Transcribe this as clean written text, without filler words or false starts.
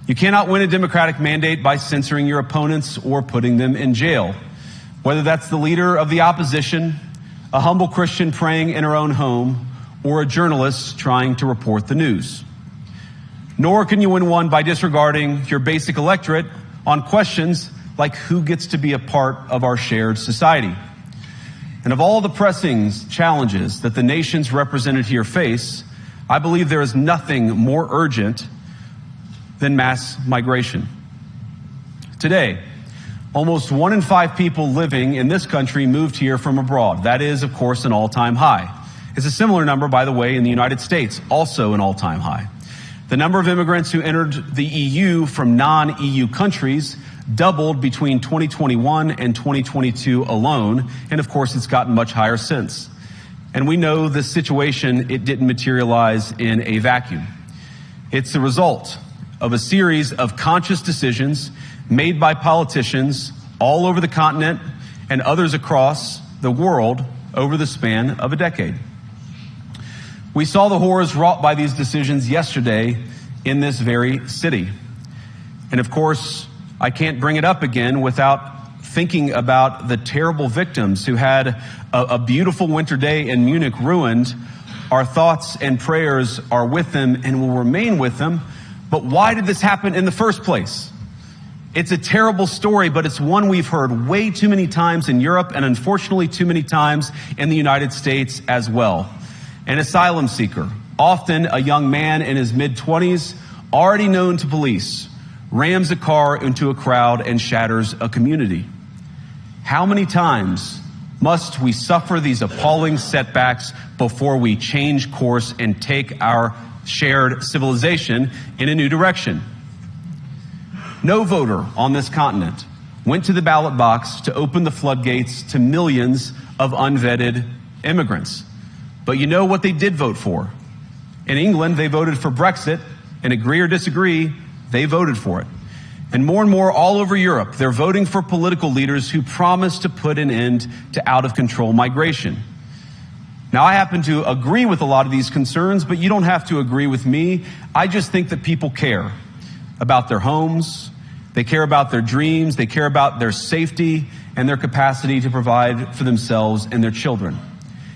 You cannot win a democratic mandate by censoring your opponents or putting them in jail, whether that's the leader of the opposition, a humble Christian praying in her own home, or a journalist trying to report the news. Nor can you win one by disregarding your basic electorate on questions like who gets to be a part of our shared society. And of all the pressing challenges that the nations represented here face, I believe there is nothing more urgent than mass migration. Today, almost 1 in 5 people living in this country moved here from abroad. That is, of course, an all-time high. It's a similar number, by the way, in the United States, also an all-time high. The number of immigrants who entered the EU from non-EU countries doubled between 2021 and 2022 alone, and of course, it's gotten much higher since. And we know this situation, it didn't materialize in a vacuum. It's the result of a series of conscious decisions made by politicians all over the continent and others across the world over the span of a decade. We saw the horrors wrought by these decisions yesterday in this very city. And of course, I can't bring it up again without thinking about the terrible victims who had a beautiful winter day in Munich ruined. Our thoughts and prayers are with them and will remain with them. But why did this happen in the first place? It's a terrible story, but it's one we've heard way too many times in Europe and unfortunately too many times in the United States as well. An asylum seeker, often a young man in his mid-20s, already known to police, rams a car into a crowd and shatters a community. How many times must we suffer these appalling setbacks before we change course and take our shared civilization in a new direction? No voter on this continent went to the ballot box to open the floodgates to millions of unvetted immigrants. But you know what they did vote for? In England, they voted for Brexit, and agree or disagree, they voted for it. And more all over Europe, they're voting for political leaders who promise to put an end to out-of-control migration. Now, I happen to agree with a lot of these concerns, but you don't have to agree with me. I just think that people care about their homes, they care about their dreams, they care about their safety and their capacity to provide for themselves and their children.